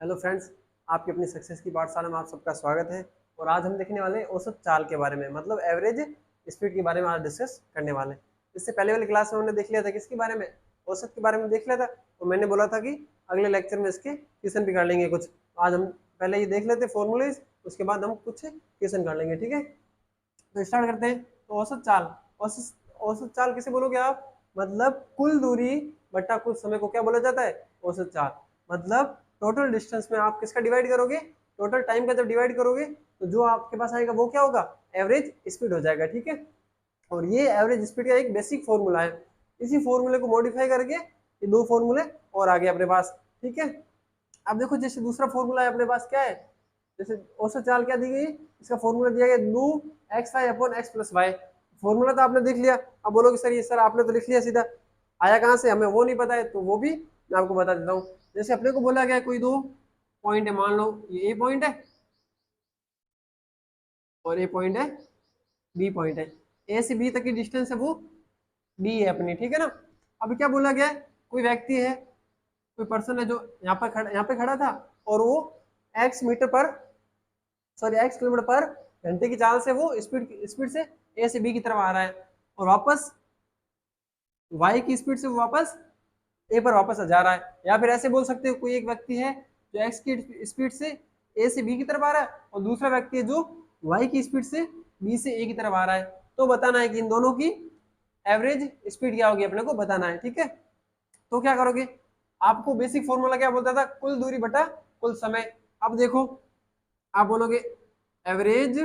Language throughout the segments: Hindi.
हेलो फ्रेंड्स, आपकी अपनी सक्सेस की पाठशाला में आप सबका स्वागत है। और आज हम देखने वाले हैं औसत चाल के बारे में, मतलब एवरेज स्पीड के बारे में आज डिस्कस करने वाले हैं। इससे पहले वाली क्लास में हमने देख लिया था किसके बारे में, औसत के बारे में देख लिया था। तो मैंने बोला था कि अगले लेक्चर में इसके क्वेश्चन भी कर लेंगे कुछ। आज हम पहले ये देख लेते फॉर्मूलेज, उसके बाद हम कुछ क्वेश्चन कर लेंगे, ठीक है। तो स्टार्ट करते हैं। तो औसत चाल, औसत औसत चाल किसे बोलोगे आप? मतलब कुल दूरी बट्टा कुल समय को क्या बोला जाता है? औसत चाल। मतलब टोटल डिस्टेंस में आप किसका डिवाइड करोगे? टोटल टाइम का जब डिवाइड करोगे तो जो आपके पास आएगा वो क्या होगा? एवरेज स्पीड हो जाएगा, ठीक है। और ये एवरेज स्पीड का एक बेसिक फॉर्मूला है। इसी फॉर्मूले को मॉडिफाई करके ये दो फॉर्मूले और आगे अपने पास, ठीक है। अब देखो, जैसे दूसरा फॉर्मूला है अपने पास, क्या है? जैसे औसत चाल क्या दी गई, इसका फॉर्मूला दिया गया लू X Y upon X plus Y. Formula तो आपने देख लिया। अब बोलोगे सर, ये सर आपने तो लिख लिया सीधा, आया कहाँ से? हमें वो नहीं पता है, तो वो भी मैं आपको बता देता हूँ। जैसे अपने को बोला गया कोई दो पॉइंट है, मान लो ये ए पॉइंट है और ए पॉइंट है, बी पॉइंट है। ए से बी तक की डिस्टेंस है वो डी है अपनी, ठीक है ना। अभी क्या बोला गया है, कोई व्यक्ति है, कोई पर्सन है जो यहाँ पे खड़ा था, और वो एक्स मीटर पर, सॉरी एक्स किलोमीटर पर घंटे की चाल से वो स्पीड स्पीड से ए से बी की तरफ आ रहा है, और वापस वाई की स्पीड से वो वापस ए पर वापस जा रहा है। या फिर ऐसे बोल सकते हो, कोई एक व्यक्ति है जो एक्स की स्पीड से ए से बी की तरफ आ रहा है, और दूसरा व्यक्ति है जो वाई की स्पीड से बी से ए की तरफ आ रहा है। तो बताना है कि इन दोनों की एवरेज स्पीड क्या होगी, अपने को बताना है, ठीक है। तो क्या करोगे, आपको बेसिक फॉर्मूला क्या बोलता था? कुल दूरी बटा कुल समय। अब देखो, आप बोलोगे एवरेज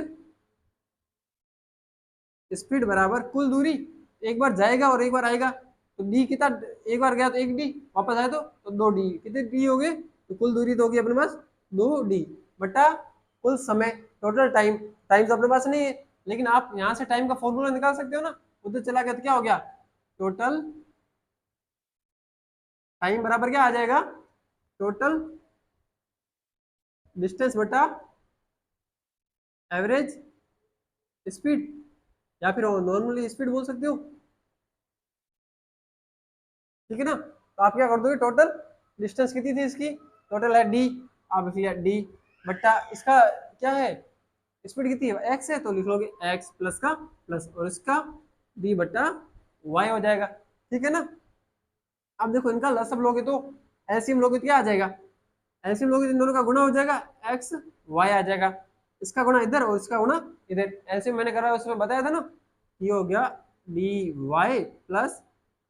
स्पीड बराबर कुल दूरी, एक बार जाएगा और एक बार आएगा, तो डी कितना? एक बार गया तो एक डी, वापस आया तो दो डी। कितने डी हो गए? तो कुल दूरी तो होगी अपने पास दो डी बटा कुल समय, टोटल टाइम। टाइम तो अपने पास नहीं है, लेकिन आप यहाँ से टाइम का फॉर्मूला निकाल सकते हो ना। उधर चला गया तो क्या हो गया? टोटल टाइम बराबर क्या आ जाएगा? टोटल डिस्टेंस बटा एवरेज स्पीड, या फिर नॉर्मली स्पीड बोल सकते हो, ठीक है ना। तो आप क्या कर दोगे, टोटल डिस्टेंस कितनी थी इसकी? टोटल है डी, आप लिख लिया डी बट्टा इसका क्या है, स्पीड कितनी है? एक्स है, तो लिख लोगे एक्स प्लस का प्लस, और इसका डी बट्टा वाई हो जाएगा, ठीक है ना। अब देखो, इनका लसअप लोगे तो एलसीएम लोगे तो क्या आ जाएगा? एलसीएम लोगे तो इन दोनों का गुणा हो जाएगा, एक्स वाई आ जाएगा। इसका गुणा इधर और इसका गुणा इधर। एलसीएम मैंने करा उसमें बताया था ना, ये हो गया D Y plus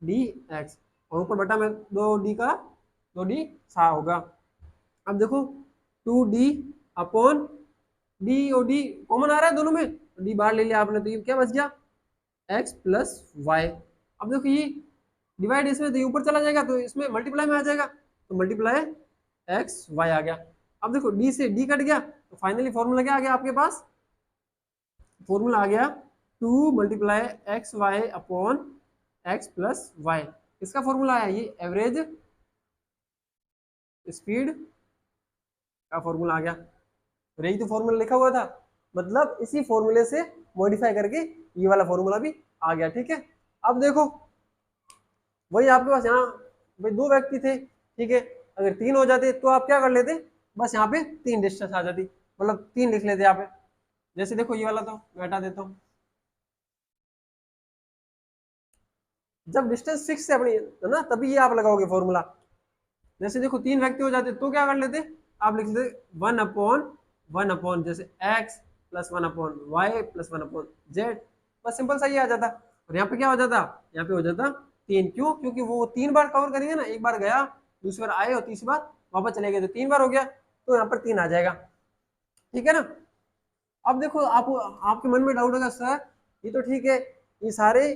D X, और ऊपर बटा में दो डी का दो डी सा होगा। अब देखो, टू डी अपॉन डी, और डी कॉमन आ रहा है दोनों में, तो डी बाहर ले लिया आपने, तो ये क्या बच गया? X plus Y. अब देखो, ये डिवाइड इसमें, तो ये ऊपर चला जाएगा, तो इसमें मल्टीप्लाई में आ जाएगा, तो मल्टीप्लाई एक्स वाई आ गया। अब देखो, डी से डी कट गया, तो फाइनली फॉर्मूला क्या आ गया आपके पास? फॉर्मूला आ गया two multiply X Y upon X plus Y. इसका फॉर्मूला है ये एवरेज स्पीड का फॉर्मूला आ गया। और यही तो फॉर्मूला लिखा हुआ था, मतलब इसी फॉर्मूले से मॉडिफाई करके ये वाला फॉर्मूला भी आ गया, ठीक है। अब देखो, वही आपके पास यहाँ भाई दो व्यक्ति थे, ठीक है। अगर तीन हो जाते तो आप क्या कर लेते? बस यहाँ पे तीन डिस्टेंस आ जाती, मतलब तीन लिख लेते यहाँ पे। जैसे देखो, ये वाला तो मैं हटा देता हूँ। जब डिस्टेंस फिक्स है अपनी, है ना, तभी ये आप लगाओगे फॉर्मूला। जैसे देखो, तीन व्यक्ति हो जाते तो क्या कर लेते? आप लिख लेते वन अपॉन जैसे X plus one upon Y plus one upon Z. बस सिंपल सा ये आ जाता। और यहाँ पे क्या हो जाता? यहाँ पे हो जाता तीन। क्यों? क्योंकि वो तीन बार कवर करेंगे ना, एक बार गया, दूसरी बार आए, और तीसरी बार वापस चले गए, तो तीन बार हो गया, तो यहाँ पर तीन आ जाएगा, ठीक है ना। अब देखो, आपके मन में डाउट होगा, सर ये तो ठीक है, ये सारे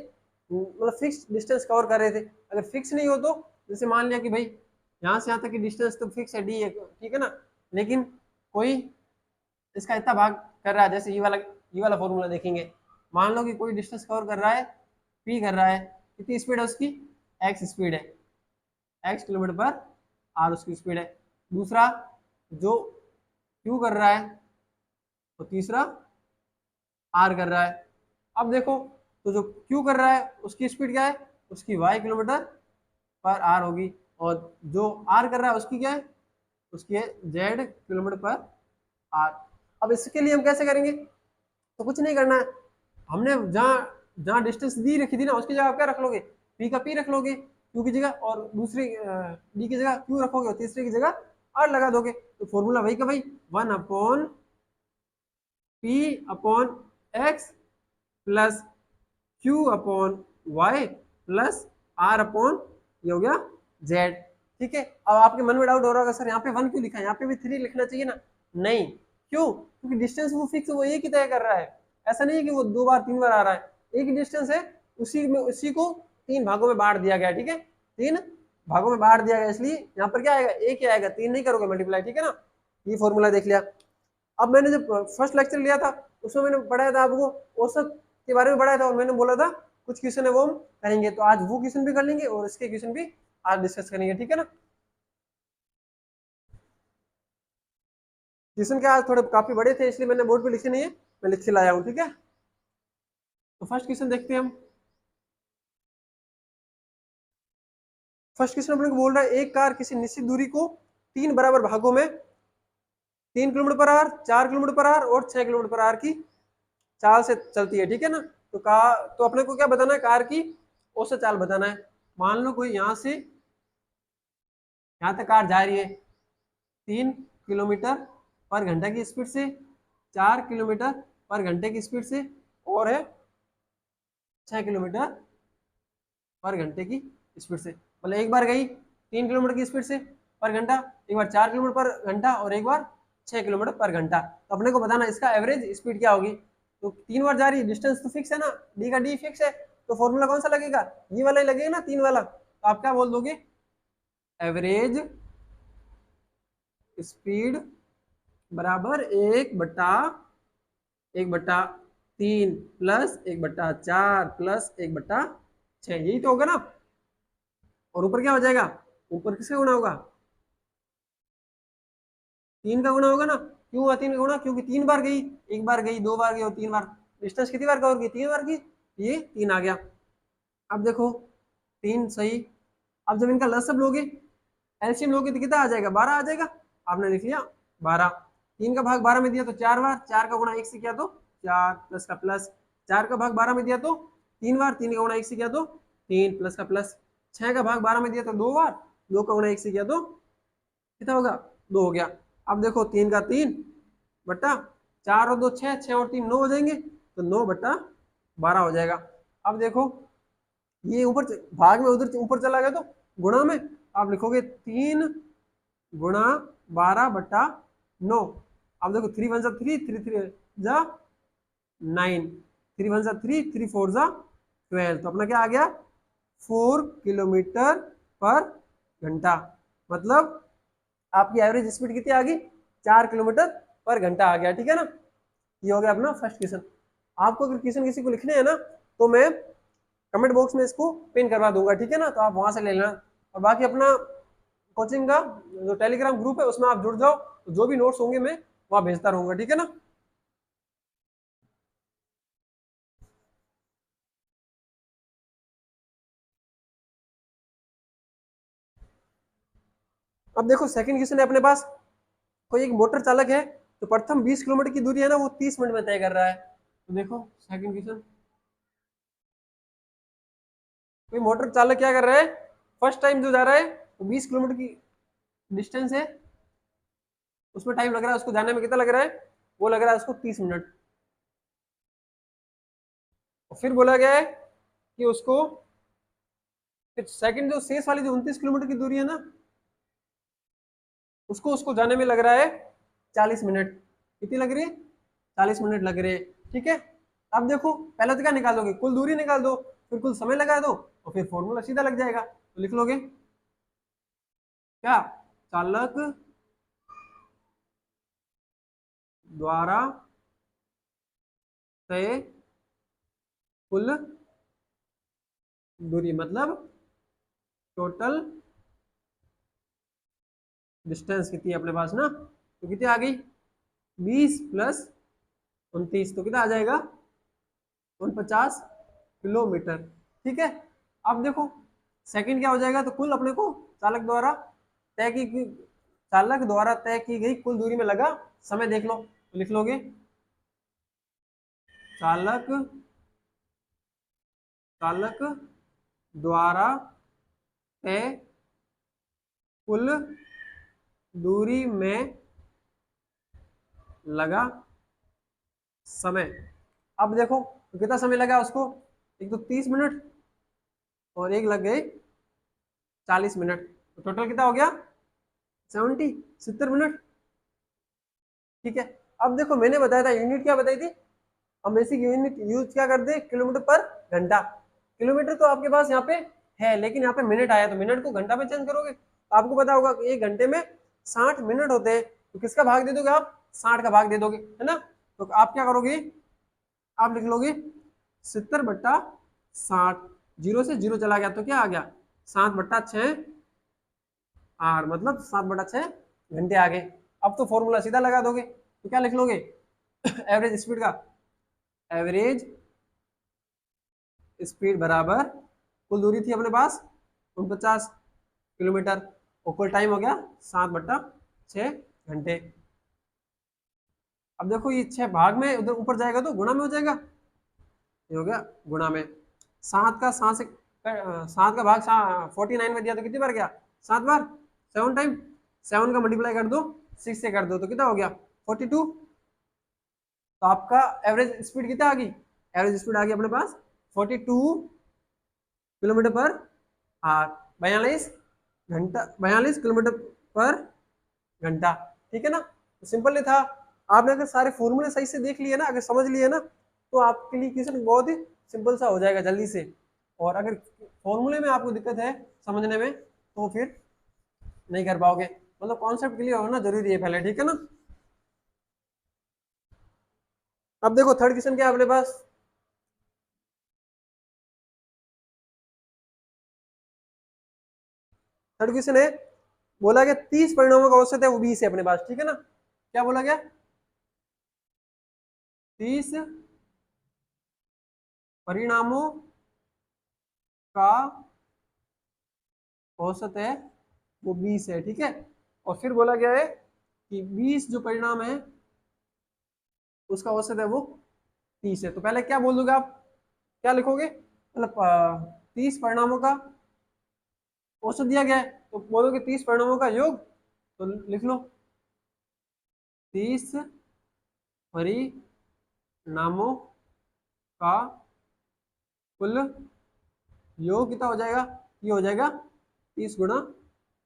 मतलब फिक्स डिस्टेंस कवर कर रहे थे। अगर फिक्स नहीं हो तो, जैसे मान लिया कि भाई यहाँ से यहाँ तक की डिस्टेंस तो फिक्स है डी है, ठीक है ना, लेकिन कोई इसका इतना भाग कर रहा है, जैसे ये वाला फॉर्मूला देखेंगे। मान लो कि कोई डिस्टेंस कवर कर रहा है, पी कर रहा है, कितनी स्पीड है उसकी? एक्स स्पीड है, एक्स किलोमीटर पर आर उसकी स्पीड है। दूसरा जो क्यू कर रहा है, तो तीसरा आर कर रहा है। अब देखो, तो जो क्यू कर रहा है उसकी स्पीड क्या है? उसकी वाई किलोमीटर पर आर होगी, और जो आर कर रहा है उसकी क्या है? उसकी है जेड किलोमीटर पर आर। अब इसके लिए हम कैसे करेंगे, तो कुछ नहीं करना है, हमने जहाँ जहाँ डिस्टेंस दी रखी थी ना उसकी जगह आप क्या रख लोगे, पी का पी रख लोगे क्यू की जगह, और दूसरी डी की जगह क्यू रखोगे और तीसरी की जगह आर लगा दोगे। तो फॉर्मूला वही का वही, 1 P upon X plus Q upon Y plus R upon ये हो गया जेड। ठीक है, अब आपके मन में डाउट हो रहा होगा सर यहाँ पे 1 क्यों लिखा है, यहाँ पे भी 3 लिखना चाहिए ना। नहीं, क्यों, क्योंकि डिस्टेंस वो फिक्स वो एक ही तय कर रहा है, ऐसा नहीं है कि वो 2 बार 3 बार आ रहा है, एक ही डिस्टेंस है, उसी को 3 भागों में बांट दिया गया। ठीक है, 3 भागों में बांट दिया गया, इसलिए यहाँ पर क्या आएगा, एक ही आएगा, 3 नहीं करोगे मल्टीप्लाई। ठीक है ना, ये फॉर्मूला देख लिया। अब मैंने जब फर्स्ट लेक्चर लिया था उसमें मैंने पढ़ाया था आपको औसत के बारे में पढ़ाया था, और मैंने बोला था कुछ क्वेश्चन है वो हम करेंगे, तो आज वो क्वेश्चन भी कर लेंगे और इसके क्वेश्चन भी आज डिस्कस करेंगे। ठीक है ना, क्वेश्चन क्या आज थोड़े काफी बड़े थे इसलिए मैंने बोर्ड पे लिखे नहीं है, मैं लिख के लाया हूँ। ठीक है, तो फर्स्ट क्वेश्चन देखते हैं हम। फर्स्ट क्वेश्चन अपने को बोल रहा है एक कार किसी निश्चित दूरी को 3 बराबर भागों में 3 kilometre per hour, 4 kilometre per hour और 6 किलोमीटर पर आवर की चाल से चलती है। ठीक है ना, तो अपने को क्या बताना है, कार की औसत चाल बताना है। मान लो कोई यहाँ से यहाँ तक कार जा रही है 3 किलोमीटर पर घंटा की स्पीड से, 4 किलोमीटर पर घंटे की स्पीड से, और है 6 किलोमीटर पर घंटे की स्पीड से। मतलब एक बार गई 3 किलोमीटर की स्पीड से पर घंटा, एक बार 4 किलोमीटर पर घंटा और एक बार 6 किलोमीटर पर घंटा। तो अपने को बताना इसका एवरेज स्पीड क्या होगी। तो 3 बार जा रही है, डिस्टेंस तो फिक्स है ना, डी का डी फिक्स है, तो फॉर्मूला कौन सा लगेगा, ये वाला ही लगेगा ना, 3 वाला। तो आप क्या बोल दोगे, एवरेज स्पीड बराबर 1/3 प्लस 1/4 प्लस 1/6, यही तो होगा ना। और ऊपर क्या हो जाएगा, ऊपर किसका गुणा होगा, 3 का गुणा होगा ना। क्यों हुआ 3 का गुणा, क्योंकि 3 बार गई, एक बार गई, 2 बार गई और 3 बार, डिस्टेंस कितनी बार कवर की, 3 बार की, ये 3 आ गया। अब देखो 3 सही। अब जब इनका लसब लोगे, एलसीएम लोगे तो कितना आ जाएगा, 12 आ जाएगा। आपने लिख लिया 12, 3 का भाग 12 में दिया तो 4 बार, 4 का गुणा 1 से किया तो 4 प्लस का प्लस, 4 का भाग 12 में दिया तो 3 बार, 3 का गुणा 1 से किया तो 3 प्लस का प्लस, 6 का भाग 12 में दिया तो 2 बार, 2 का गुणा 1 से किया तो कितना होगा, 2 हो गया। अब देखो 3 का 3 बट्टा 4 और 2 6, 6 और 3 9 हो जाएंगे, तो 9/12 हो जाएगा। अब देखो ये ऊपर भाग में उधर ऊपर चला गया तो गुणा में आप लिखोगे 3 गुणा 12/9। अब देखो 3 1 3, 3 3 जा 9, 3 1 3, 3 4 जा 12, तो अपना क्या आ गया 4 किलोमीटर पर घंटा। मतलब आपकी एवरेज स्पीड कितनी आ गई, 4 किलोमीटर पर घंटा आ गया। ठीक है ना, ये हो गया अपना फर्स्ट क्वेश्चन। आपको अगर क्वेश्चन किसी को लिखने हैं ना तो मैं कमेंट बॉक्स में इसको पिन करवा दूंगा। ठीक है ना, तो आप वहां से ले लेना। और बाकी अपना कोचिंग का जो टेलीग्राम ग्रुप है उसमें आप जुड़ जाओ, तो जो भी नोट्स होंगे मैं वहां भेजता रहूंगा। ठीक है ना, अब देखो सेकंड क्वेश्चन है अपने पास। कोई एक मोटर चालक है तो प्रथम 20 किलोमीटर की दूरी है ना वो 30 मिनट में तय कर रहा है। तो देखो सेकंड क्वेश्चन, कोई मोटर चालक क्या कर रहा है, फर्स्ट टाइम जो जा रहा है वो 20 किलोमीटर की डिस्टेंस है, उसमें टाइम लग रहा है, उसको जाने में कितना लग रहा है, वो लग रहा है उसको 30 मिनट। और फिर बोला गया है कि उसको फिर सेकंड जो शेष वाली जो 29 किलोमीटर की दूरी है ना उसको उसको जाने में लग रहा है 40 मिनट। कितनी लग रही है, 40 मिनट लग रहे हैं। ठीक है, अब देखो पहले तो क्या निकालोगे, कुल दूरी निकाल दो, फिर कुल समय लगा दो और फिर फॉर्मूला सीधा लग जाएगा। तो लिख लोगे क्या, चालक द्वारा तय कुल दूरी, मतलब टोटल डिस्टेंस कितनी है अपने पास ना, तो कितनी आ गई 20 प्लस 29, तो कितना आ जाएगा 49 किलोमीटर। ठीक है, अब देखो सेकंड क्या हो जाएगा, तो कुल अपने को चालक द्वारा तय की चालक द्वारा तय की गई कुल दूरी में लगा समय देख लो, तो लिख लोगे चालक चालक द्वारा तय कुल दूरी में लगा समय। अब देखो तो कितना समय लगा उसको, एक तो 30 मिनट और एक लग गए 40 मिनट, तो टोटल कितना हो गया 70 मिनट। ठीक है, अब देखो मैंने बताया था यूनिट क्या बताई थी, हम बेसिक यूनिट यूज क्या करते हैं, किलोमीटर पर घंटा। किलोमीटर तो आपके पास यहाँ पे है, लेकिन यहाँ पे मिनट आया तो मिनट को घंटा में चेंज करोगे, तो आपको पता होगा कि 1 घंटे में 60 मिनट होते हैं, तो किसका भाग दे दोगे आप, 60 का भाग दे दोगे, है ना। तो आप क्या करोगे, आप लिख लोगे 70/60, जीरो से जीरो चला गया तो क्या आ गया 7/6 आर, मतलब 7/6 घंटे आ गए। अब तो फॉर्मूला सीधा लगा दोगे, तो क्या लिख लोगे एवरेज स्पीड का, एवरेज स्पीड बराबर कुल दूरी थी अपने पास 49 किलोमीटर और कुल टाइम हो गया 7/6 घंटे। अब देखो ये 6 भाग में उधर ऊपर जाएगा तो गुणा में हो जाएगा, ये हो गया गुणा में। 7 का भाग 49 में दिया तो कितनी बार गया 7 बार, 7 टाइम, 7 का मल्टीप्लाई कर दो 6 से कर दो तो कितना हो गया 42। तो आपका एवरेज स्पीड कितना आ गई, एवरेज स्पीड आ गई अपने पास 42 किलोमीटर पर आवर, 42 किलोमीटर पर घंटा। ठीक है ना, तो सिंपल ही था। आपने अगर सारे फॉर्मूले सही से देख लिए ना, अगर समझ लिए ना, तो आपके लिए क्वेश्चन बहुत ही सिंपल सा हो जाएगा जल्दी से। और अगर फॉर्मूले में आपको दिक्कत है समझने में तो फिर नहीं कर पाओगे, मतलब कॉन्सेप्ट क्लियर होना जरूरी है पहले, ठीक है ना। अब देखो थर्ड क्वेश्चन क्या है अपने पास, थर्ड क्वेश्चन है, बोला गया 30 परिणामों का औसत है वो 20 है अपने पास, ठीक है ना। क्या बोला गया, 30 परिणामों का औसत है वो 20 है, ठीक है। और फिर बोला गया है कि 20 जो परिणाम है उसका औसत है वो 30 है। तो पहले क्या बोल दोगे आप, क्या लिखोगे, मतलब 30 परिणामों का औसत दिया गया है तो बोलोगे 30 परिणामों का योग, तो लिख लो 30 परिणामों का कुल योग कितना हो जाएगा, ये हो जाएगा 30 ×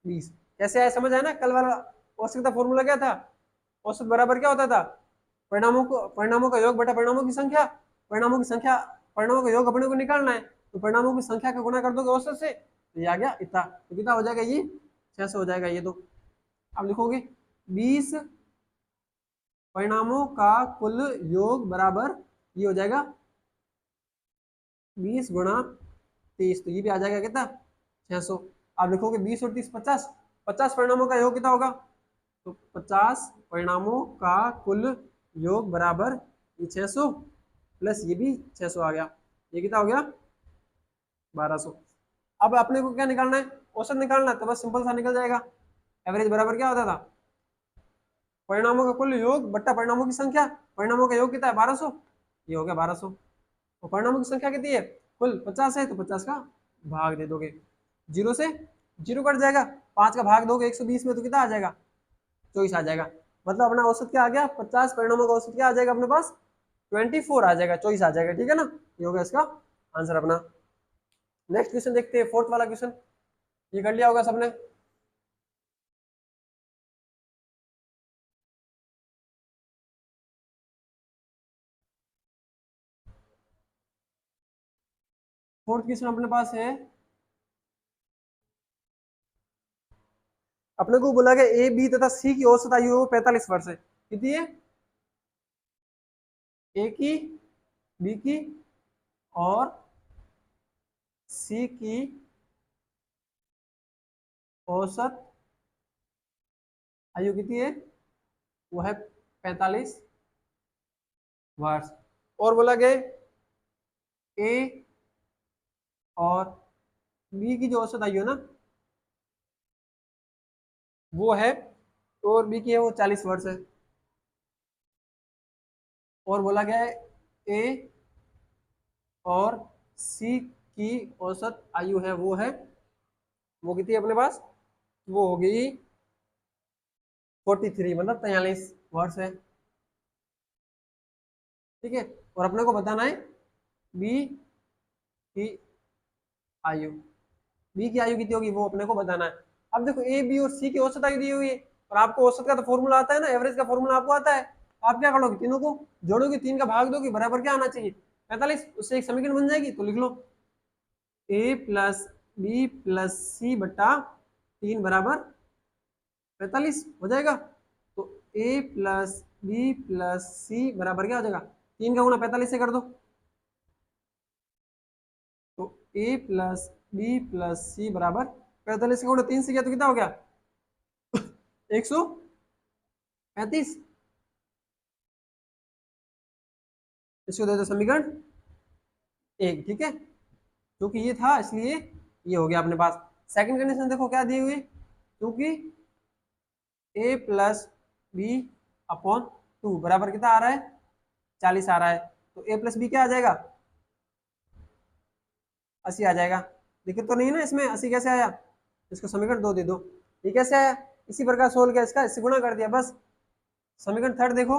20। कैसे आया समझ आया ना, कल वाला औसत का फॉर्मूला क्या था, औसत बराबर क्या होता था, परिणामों का योग बटा परिणामों की संख्या, परिणामों की संख्या, परिणामों का योग अपने को निकालना है तो परिणामों की संख्या का गुणा कर दोगे औसत से, तो ये आ गया इतना, तो कितना हो जाएगा ये 600 हो जाएगा ये। तो अब लिखोगे 20 परिणामों का कुल योग बराबर ये हो जाएगा 20 × 30, तो ये भी आ जाएगा कितना 600। आप लिखोगे 20 और 30 50, 50 परिणामों का योग कितना होगा, तो 50 परिणामों का कुल योग बराबर ये 600 प्लस ये भी 600 आ गया, ये कितना हो गया 1200। अब अपने को क्या निकालना है, औसत निकालना है, तो बस सिंपल सा निकल जाएगा, एवरेज बराबर क्या होता था, परिणामों का कुल योग बट्टा परिणामों की संख्या, परिणामों का योग कितना है 1200, ये हो गया 1200। और परिणामों की संख्या कितनी है, कुल 50 है तो 50 का भाग दे दोगे, जीरो से जीरो कट जाएगा, 5 का भाग दोगे 120 में तो कितना आ जाएगा 24 आ जाएगा। मतलब अपना औसत क्या आ गया, 50 परिणामों का औसत क्या आ जाएगा अपने पास 24 आ जाएगा, 24 आ जाएगा, ठीक है ना। ये हो गया इसका आंसर अपना। नेक्स्ट क्वेश्चन देखते हैं, फोर्थ वाला क्वेश्चन, ये कर लिया होगा सबने। फोर्थ क्वेश्चन अपने पास है, अपने को बोला गया ए बी तथा सी की औसत आयु 45 वर्ष है, कितनी है, ए की, बी की और सी की औसत आयु कितनी है, वो है 45 वर्ष। और बोला गया ए और बी की जो औसत आयु है ना वो है और बी की है वो 40 वर्ष है। और बोला गया है ए और सी की औसत आयु है वो कितनी है अपने पास, वो होगी 43 मतलब 43 वर्ष है। ठीक है, और अपने को बताना है बी की आयु, बी की आयु कितनी होगी वो अपने को बताना है। अब देखो ए बी और सी की औसत आयु दी हुई है, और आपको औसत का तो फॉर्मूला आता है ना, एवरेज का फॉर्मूला आपको आता है। आप क्या करोगे, तीनों को जोड़ोगे, 3 का भाग दोगे, बराबर क्या आना चाहिए 45, उससे एक समीकरण बन जाएगी। तो लिख लो ए प्लस बी प्लस सी बटा 3 बराबर 45 हो जाएगा। तो ए प्लस बी प्लस सी बराबर क्या हो जाएगा, 3 का गुणा 45 से कर दो। तो ए प्लस बी प्लस सी बराबर 45 का गुणा 3 से किया तो कितना हो गया 135। इसको दे दो समीकरण 1। ठीक है, क्योंकि ये था इसलिए ये हो गया अपने पास। सेकंड कंडीशन देखो क्या दी हुई है, क्योंकि ए प्लस बी अपॉन 2 बराबर कितना आ रहा है 40 आ रहा है। तो ए प्लस बी क्या आ जाएगा 80 आ जाएगा। दिक्कत तो नहीं है ना इसमें, 80 कैसे आया, इसको समीकरण 2 दे दो। ये कैसे आया, इसी प्रकार सोल्व किया, इसका इससे गुणा कर दिया बस। समीकरण थर्ड देखो,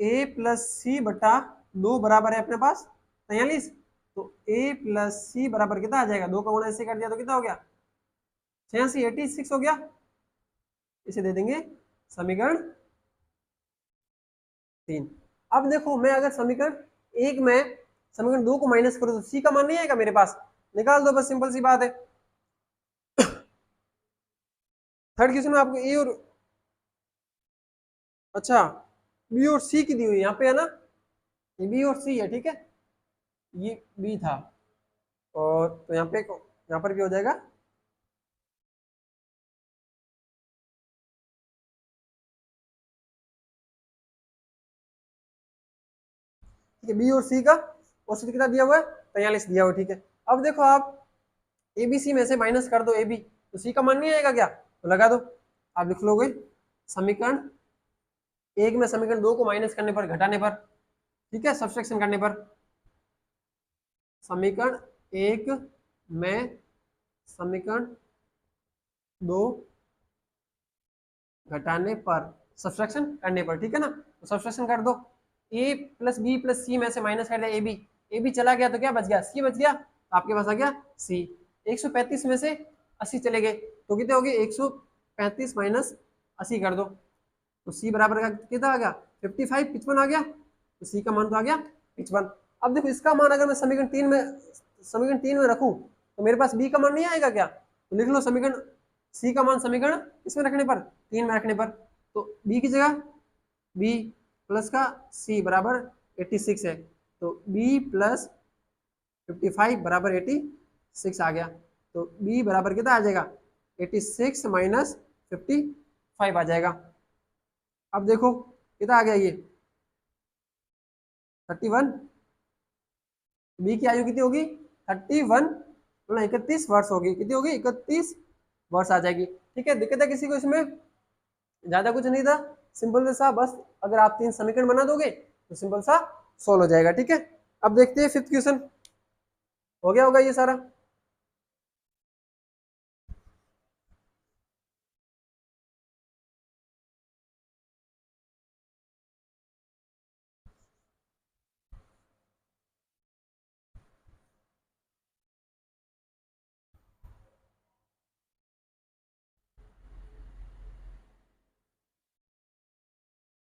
ए प्लस सी बटा 2 बराबर है अपने पास 43। तो ए प्लस सी बराबर कितना आ जाएगा, 2 का गुणा ऐसे कर दिया तो कितना हो गया 86, 86 हो गया। इसे दे देंगे समीकरण 3। अब देखो मैं अगर समीकरण 1 में समीकरण 2 को माइनस करूं तो सी का मान नहीं आएगा मेरे पास, निकाल दो बस, सिंपल सी बात है। थर्ड क्वेश्चन में आपको ए और अच्छा बी और सी की दी हुई यहाँ पे है ना, ये बी और सी है। ठीक है, ये बी था, और तो यहाँ पर भी हो जाएगा। ठीक है, बी और सी का औसत कितना दिया हुआ है 43 दिया हुआ है। ठीक है, अब देखो आप ए बी सी में से माइनस कर दो ए बी, तो सी का मान नहीं आएगा क्या, तो लगा दो। आप लिख लोगे समीकरण 1 में समीकरण 2 को माइनस करने पर, घटाने पर, ठीक है, सब्सट्रैक्शन करने पर, समीकरण 1 में समीकरण 2 घटाने पर, सब्सट्रैक्शन करने पर, ठीक है ना। तो सब्सट्रैक्शन कर दो, ए प्लस बी प्लस सी में से माइनस कर दिया ए बी चला गया तो क्या बच गया, सी बच गया, तो आपके पास आ गया सी। 135 में से 80 चले गए तो कितने हो गए 135 माइनस 80 कर दो, तो सी बराबर का कितना आ गया 55, 55 आ गया। तो सी का मान तो आ गया 55। अब देखो इसका मान अगर मैं समीकरण 3 में रखूं तो मेरे पास बी का मान नहीं आएगा क्या, तो लिख लो समीकरण सी का मान समीकरण इसमें रखने पर, 3 में रखने पर, तो बी की जगह बी प्लस का सी बराबर 86 है, तो बी प्लस 55 बराबर 86 आ गया। तो बी बराबर कितना आ जाएगा 86 माइनस 55 आ जाएगा। अब देखो कितना आ गया ये 31, बी की आयु कितनी होगी 31 मतलब 31 वर्ष होगी, कितनी होगी 31 वर्ष आ जाएगी। ठीक है, दिक्कत है किसी को इसमें, ज्यादा कुछ नहीं था, सिंपल सा, बस अगर आप 3 समीकरण बना दोगे तो सिंपल सा सोल्व हो जाएगा। ठीक है, अब देखते हैं फिफ्थ क्वेश्चन, हो गया होगा ये सारा।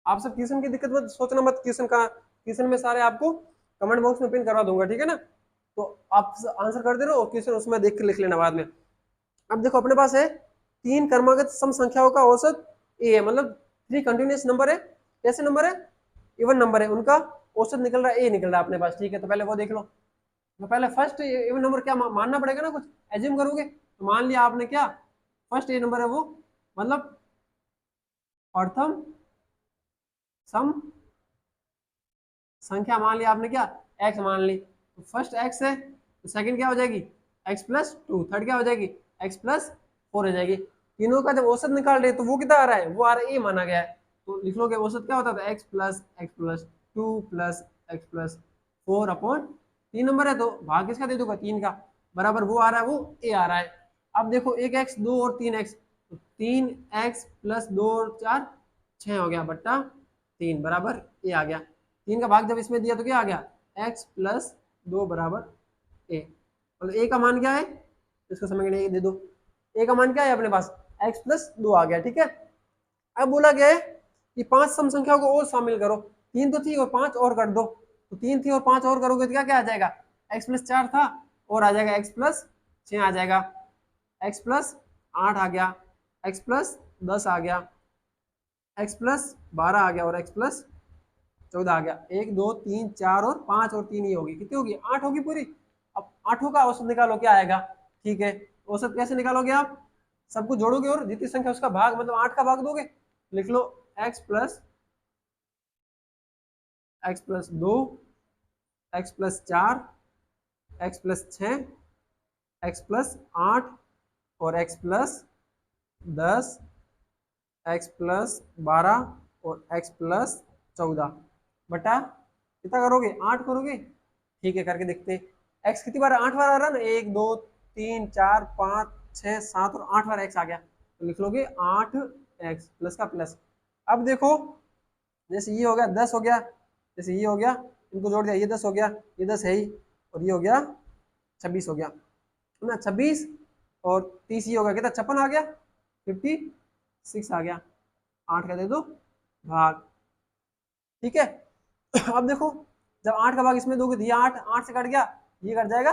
आप सब क्वेश्चन की दिक्कत मत सोचना, मत क्वेश्चन में सारे आपको कमेंट बॉक्स में पिन करवा दूंगा, ठीक है ना। तो आप आंसर कर दे रहे हो, क्वेश्चन उसमें देख के लिख लेना बाद में। अब देखो अपने पास है 3 क्रमागत सम संख्याओं का औसत ए है, मतलब 3 कंटिन्यूस नंबर है, कैसे नंबर है इवन नंबर है, उनका औसत निकल रहा है ए निकल रहा है अपने पास। ठीक है, तो पहले वो देख लो, तो पहले फर्स्ट इवन नंबर क्या मानना पड़ेगा ना, कुछ एज्यूम करोगे, तो मान लिया आपने क्या फर्स्ट ए नंबर है वो, मतलब प्रथम सम संख्या मान लिया आपने क्या एक्स मान ली, तो फर्स्ट एक्स है, तो सेकंड क्या हो जाएगी एक्स प्लस 2, थर्ड क्या हो जाएगी एक्स प्लस 4 हो जाएगी। तीनों का जब औसत निकाल रहे हैं तो वो कितना आ रहा है, वो आ रहा है ए माना गया है, तो लिख लोगे औसत क्या होता था, x+2 plus x plus 4 upon 3 number है तो भाग किसका दे दूंगा, 3 का, बराबर वो आ रहा है, वो ए आ रहा है। अब देखो एक एक्स, 2 और 3x, तो 3x प्लस 2 और 4 6 हो गया बट्टा 3 बराबर ए आ गया। 3 का भाग जब इसमें दिया तो क्या आ गया, x+2 बराबर ए। मतलब ए का मान क्या है, इसको समझने के लिए दे दो, ए का मान क्या है अपने पास, x+2 आ गया, ठीक है। अब बोला गया है कि 5 सम संख्याओं को और शामिल करो, 3 तो थी और 5 और कर दो, तो 3 थी और 5 और करोगे तो क्या क्या आ जाएगा, x+4 था और आ जाएगा x+6 आ जाएगा, x+8 आ गया, x+10 आ गया, x+12 आ गया और x+14 आ गया। 1 2 3 4 और 5 और 3 ही होगी, कितनी होगी, 8 होगी पूरी। अब 8 का औसत निकालो क्या आएगा, ठीक है। औसत कैसे निकालोगे आप, सबको जोड़ोगे और जितनी संख्या उसका भाग, मतलब 8 का भाग दोगे, लिख लो x+2 x+4 x+6 x+8 और x+10 x+12 और x+14 बटा कितना करोगे, 8 करोगे, ठीक है करके देखते हैं। x कितनी बार, 8 बार आ रहा है ना, 1 2 3 4 5 6 7 और 8 बार x आ गया, तो लिख लोगे 8x प्लस का प्लस। अब देखो जैसे ये हो गया 10 हो गया, जैसे ये हो गया, इनको जोड़ दिया, ये 10 हो गया, ये 10 है ही, और ये हो गया 26 हो गया ना, 26 और 30 ये हो गया कितना, 56 आ गया, 56 आ गया, 8 का दे दो भाग, ठीक है। अब देखो जब 8 का भाग इसमें दोगे तो ये 8 से कट गया, ये कट जाएगा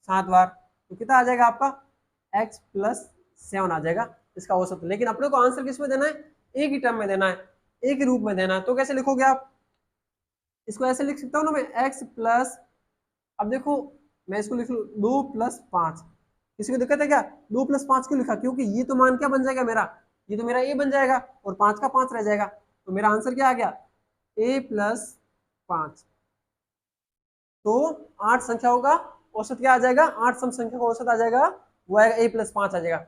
7 बार, तो कितना आ जाएगा आपका, x+7 आ जाएगा इसका औसत। लेकिन अपने को आंसर किस में देना है, एक ही टर्म में देना है, एक ही रूप में देना है, तो कैसे लिखोगे आप, इसको ऐसे लिख सकता हूँ ना मैं, x प्लस, अब देखो मैं इसको लिख लूँ 2+5, किसी को दिक्कत है क्या, 2+5 क्यों लिखा, क्योंकि ये तो मान क्या बन जाएगा मेरा, ये तो मेरा a बन जाएगा और 5 का 5 रह जाएगा, तो मेरा आंसर क्या आ गया, a+5। तो 8 संख्याओं का औसत क्या आ जाएगा, 8 सम संख्या का औसत आ जाएगा, वो आएगा a+5 आ जाएगा।